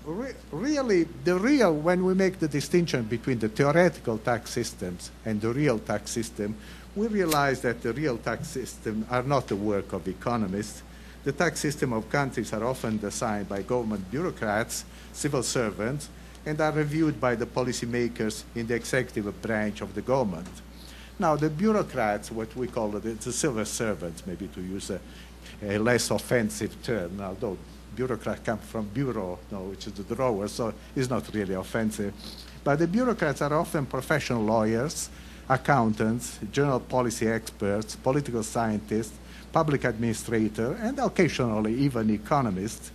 really, when we make the distinction between the theoretical tax systems and the real tax system, we realize that the real tax systems are not the work of economists. The tax system of countries are often designed by government bureaucrats, civil servants, and are reviewed by the policymakers in the executive branch of the government. Now, the bureaucrats, what we call the civil servants, maybe to use a less offensive term, although bureaucrat comes from bureau, which is the drawer, so it's not really offensive. But the bureaucrats are often professional lawyers, accountants, general policy experts, political scientists, public administrators, and occasionally even economists.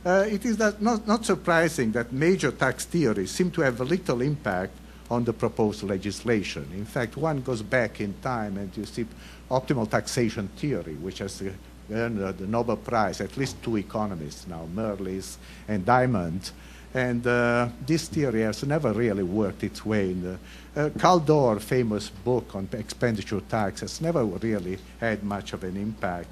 It is not surprising that major tax theories seem to have little impact on the proposed legislation. In fact, one goes back in time and you see optimal taxation theory, which has earned the Nobel Prize, at least two economists now, Merlis and Diamond. And this theory has never really worked its way in the Kaldor's famous book on expenditure tax has never really had much of an impact.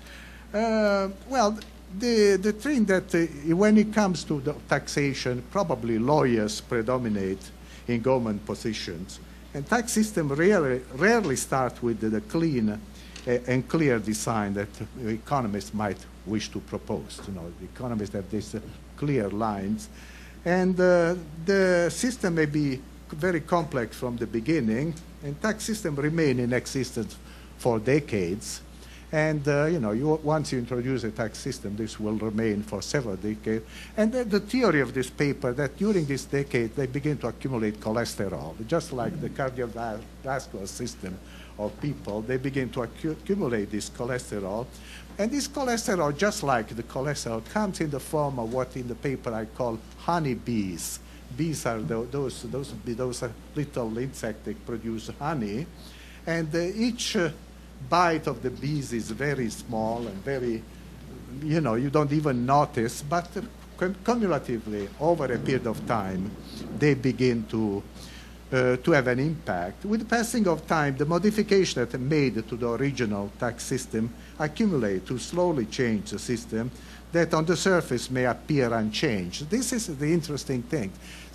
Well, the thing that when it comes to the taxation, probably lawyers predominate in government positions. And tax system rarely start with the clean and clear design that economists might wish to propose. The economists have these clear lines. And the system may be very complex from the beginning, and tax system remain in existence for decades. And once you introduce a tax system, this will remain for several decades. And the theory of this paper that during this decade they begin to accumulate cholesterol, just like the cardiovascular system of people, they begin to accumulate this cholesterol. And this cholesterol, just like the cholesterol, comes in the form of what in the paper I call honeybees. Bees are those little insects that produce honey. And each bite of the bees is very small and very, you don't even notice, but cumulatively, over a period of time, they begin to have an impact. With the passing of time, the modification that are made to the original tax system accumulate to slowly change the system that on the surface may appear unchanged. This is the interesting thing.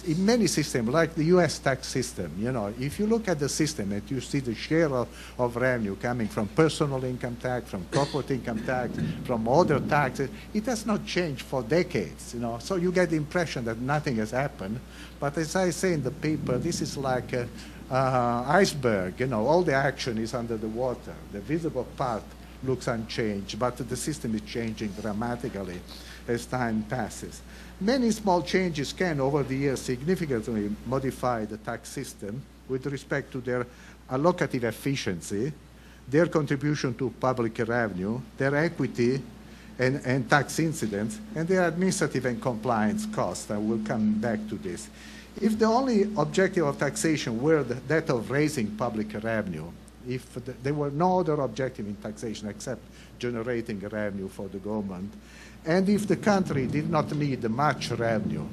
In many systems, like the US tax system, if you look at the system and you see the share of revenue coming from personal income tax, from corporate income tax, from other taxes, it has not changed for decades, So you get the impression that nothing has happened. But as I say in the paper, this is like an iceberg, all the action is under the water. The visible part looks unchanged, but the system is changing dramatically as time passes. Many small changes can, over the years, significantly modify the tax system with respect to their allocative efficiency, their contribution to public revenue, their equity and tax incidence, and their administrative and compliance costs. I will come back to this. If the only objective of taxation were that of raising public revenue, if there were no other objective in taxation except generating revenue for the government, and if the country did not need much revenue,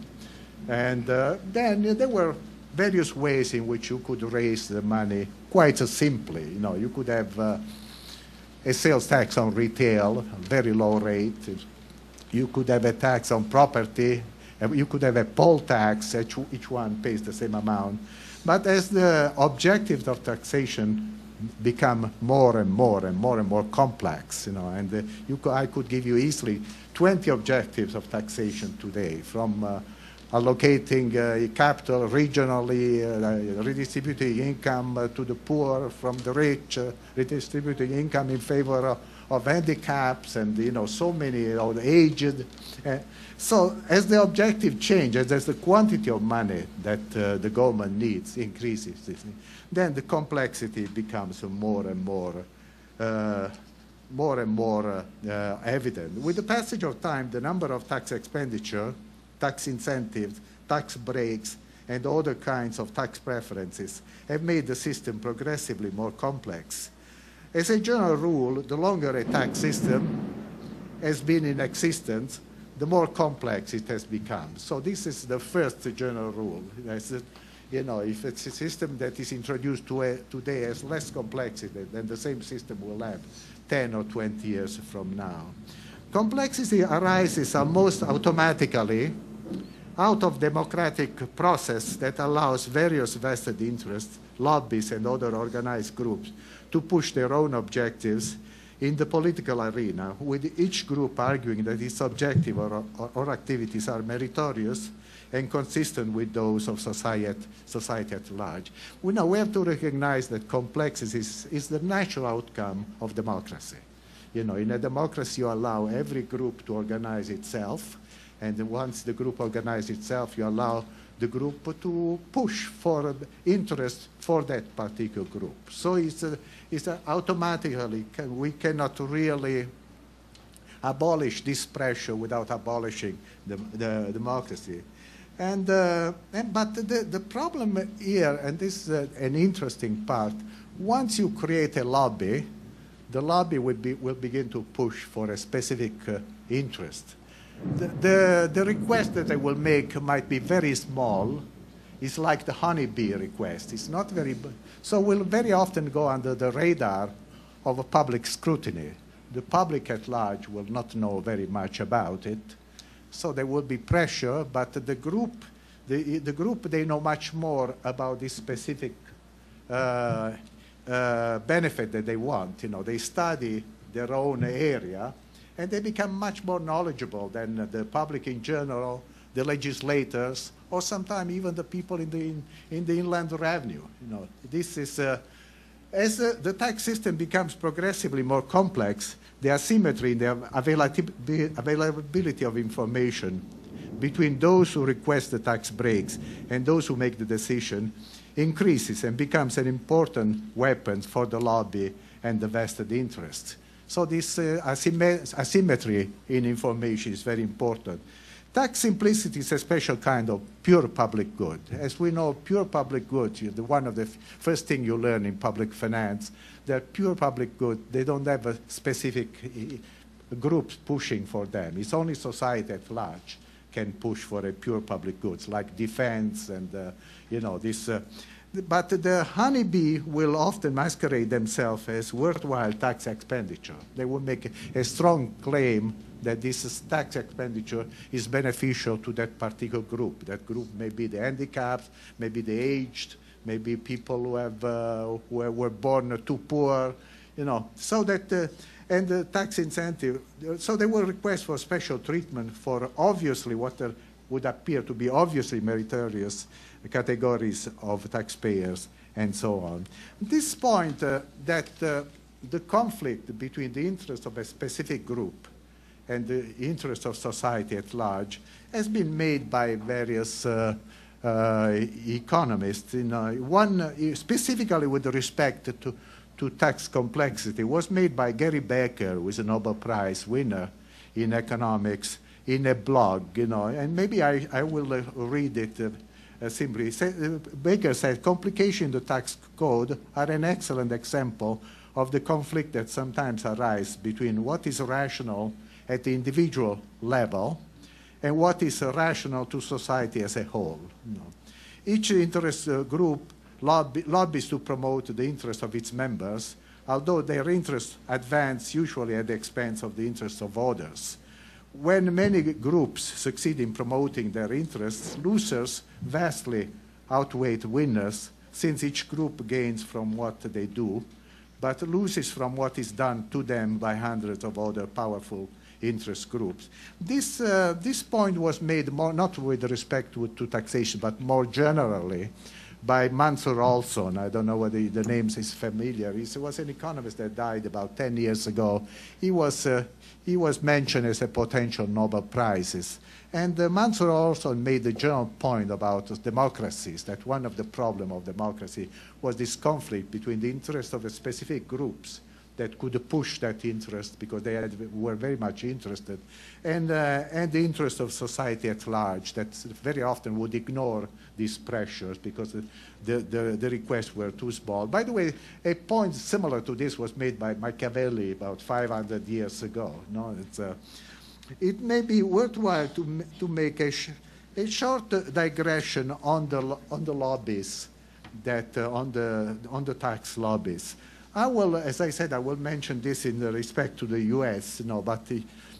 and then there were various ways in which you could raise the money quite simply. You could have a sales tax on retail, a very low rate. You could have a tax on property. You could have a poll tax. Each one pays the same amount. But as the objectives of taxation become more and more complex, and I could give you easily 20 objectives of taxation today, from allocating capital regionally, redistributing income to the poor from the rich, redistributing income in favor of handicaps, and so many, the aged. So as the objective changes, as the quantity of money that the government needs increases, then the complexity becomes more and more evident. With the passage of time, the number of tax expenditure, tax incentives, tax breaks, and other kinds of tax preferences have made the system progressively more complex. As a general rule, the longer a tax system has been in existence, the more complex it has become. So this is the first general rule. If it's a system that is introduced today has less complexity, then the same system will have 10 or 20 years from now. Complexity arises almost automatically out of democratic process that allows various vested interests, lobbies, and other organized groups to push their own objectives in the political arena, with each group arguing that its objective or activities are meritorious and consistent with those of society at large. We have to recognize that complexity is the natural outcome of democracy. In a democracy, you allow every group to organize itself, and once the group organizes itself, you allow the group to push for interest for that particular group. So it's automatically, we cannot really abolish this pressure without abolishing the democracy. But the problem here, and this is an interesting part, once you create a lobby, the lobby will begin to push for a specific interest. The request that they will make might be very small. It's like the honeybee request. It's not very, so will very often go under the radar of a public scrutiny. The public at large will not know very much about it. So there will be pressure, but the group, they know much more about this specific benefit that they want. They study their own area, and they become much more knowledgeable than the public in general, the legislators, or sometimes even the people in the inland revenue. This is as the tax system becomes progressively more complex, the asymmetry in the availability of information between those who request the tax breaks and those who make the decision increases and becomes an important weapon for the lobby and the vested interests. So this asymmetry in information is very important. Tax simplicity is a special kind of pure public good. As we know, pure public good, one of the first things you learn in public finance, that pure public good, they don't have a specific group pushing for them. It's only society at large can push for a pure public goods, like defense and, this. But the honeybee will often masquerade themselves as worthwhile tax expenditure. They will make a strong claim that this tax expenditure is beneficial to that particular group. That group may be the handicapped, maybe the aged, maybe people who were born too poor, so that, and the tax incentive, so they will request for special treatment for obviously what would appear to be obviously meritorious categories of taxpayers and so on. This point that the conflict between the interest of a specific group and the interest of society at large has been made by various economists. One specifically with respect to tax complexity was made by Gary Becker, who is a Nobel Prize winner in economics, in a blog, and maybe I will read it simply. Baker said, complications in the tax code are an excellent example of the conflict that sometimes arises between what is rational at the individual level and what is rational to society as a whole. Each interest group lobbies to promote the interests of its members, although their interests advance usually at the expense of the interests of others. When many groups succeed in promoting their interests, losers vastly outweigh winners, since each group gains from what they do, but loses from what is done to them by hundreds of other powerful interest groups. This point was made more, not with respect to taxation, but more generally by Mansur Olson. I don't know whether the name is familiar. He was an economist that died about 10 years ago. He was mentioned as a potential Nobel Prizes. And Mansur Olson made the general point about democracies, that one of the problems of democracy was this conflict between the interests of specific groups that could push that interest because they were very much interested, and the interest of society at large that very often would ignore these pressures because the requests were too small. By the way, a point similar to this was made by Machiavelli about 500 years ago. It may be worthwhile to make a short digression on the lobbies, on the tax lobbies. I will, as I said, I will mention this in respect to the U.S., but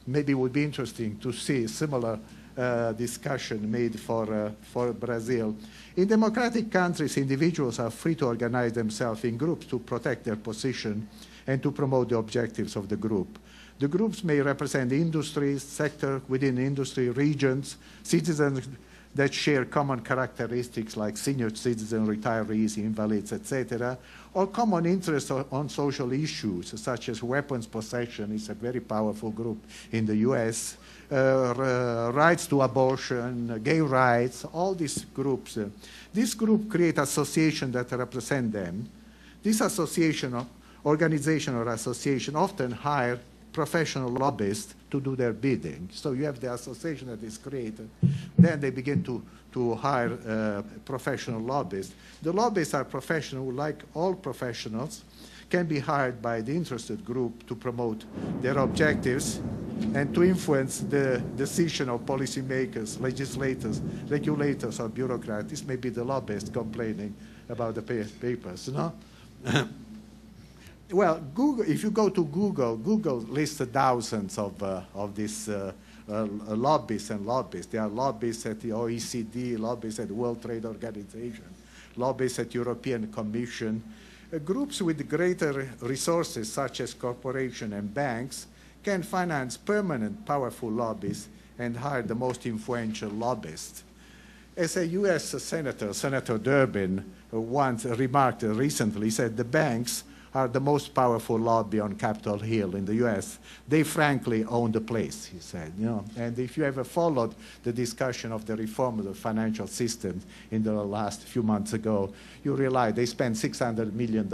maybe it would be interesting to see similar discussion made for Brazil. In democratic countries, individuals are free to organize themselves in groups to protect their position and to promote the objectives of the group. The groups may represent industries, sector within industry, regions, citizens that share common characteristics like senior citizens, retirees, invalids, etc., or common interests on social issues, such as weapons possession is a very powerful group in the US, rights to abortion, gay rights, all these groups. This group create associations that represent them. This association, organization or association often hire professional lobbyists to do their bidding. So you have the association that is created. Then they begin to hire professional lobbyists. The lobbyists are professional, like all professionals, can be hired by the interested group to promote their objectives and to influence the decision of policymakers, legislators, regulators, or bureaucrats. This may be the lobbyist complaining about the papers, no? Well, Google, if you go to Google, Google lists thousands of these lobbyists and lobbyists. There are lobbyists at the OECD, lobbyists at the World Trade Organization, lobbyists at European Commission. Groups with greater resources, such as corporations and banks, can finance permanent, powerful lobbyists and hire the most influential lobbyists. As a US senator, Senator Durbin, once remarked recently, said the banks are the most powerful lobby on Capitol Hill in the US. They frankly own the place, he said. You know? And if you ever followed the discussion of the reform of the financial system in the last few months ago, you realize they spent $600 million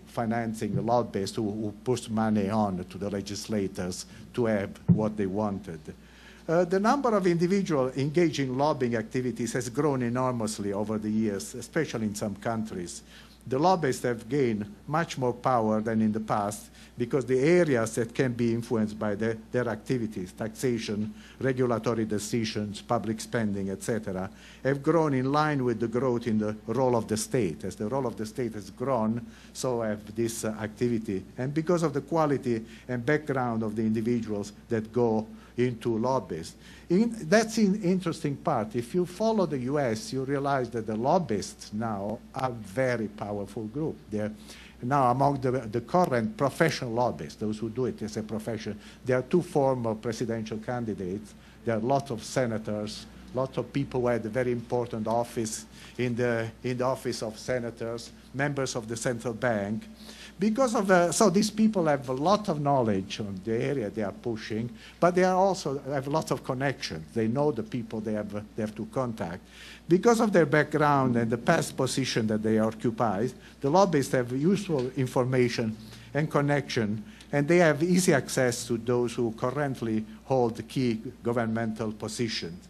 financing the lobbyists who pushed money on to the legislators to have what they wanted. The number of individuals engaged in lobbying activities has grown enormously over the years, especially in some countries. The lobbyists have gained much more power than in the past because the areas that can be influenced by their activities, taxation, regulatory decisions, public spending, etc., have grown in line with the growth in the role of the state. As the role of the state has grown, so have this activity. And because of the quality and background of the individuals that go into lobbyists. That's an interesting part. If you follow the US, you realize that the lobbyists now are a very powerful group. They're now among the current professional lobbyists, those who do it as a profession. There are two former presidential candidates. There are lots of senators, lots of people who had a very important office in the office of senators, members of the central bank. Because of so these people have a lot of knowledge on the area they are pushing, but they are also have lots of connections. They know the people they have to contact. Because of their background and the past position that they occupy, the lobbyists have useful information and connection, and they have easy access to those who currently hold key governmental positions.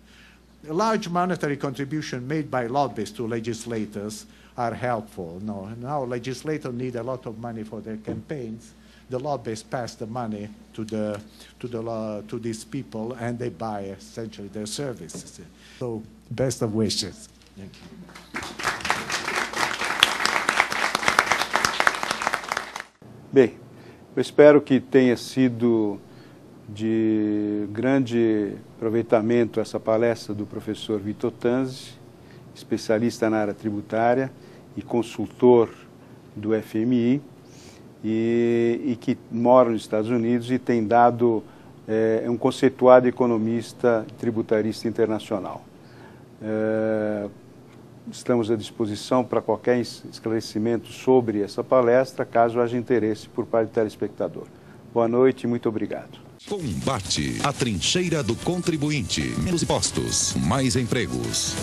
A large monetary contribution made by lobbyists to legislators are helpful. Now legislators need a lot of money for their campaigns. The lobbyists pass the money to these people, and they buy essentially their services. So, best of wishes. Thank you. Bem, eu espero que tenha sido de grande aproveitamento essa palestra do professor Vito Tanzi, especialista na área tributária e consultor do FMI, e que mora nos Estados Unidos e tem dado um conceituado economista tributarista internacional. Estamos à disposição para qualquer esclarecimento sobre essa palestra, caso haja interesse por parte do telespectador. Boa noite e muito obrigado. Combate, a trincheira do contribuinte. Menos impostos, mais empregos.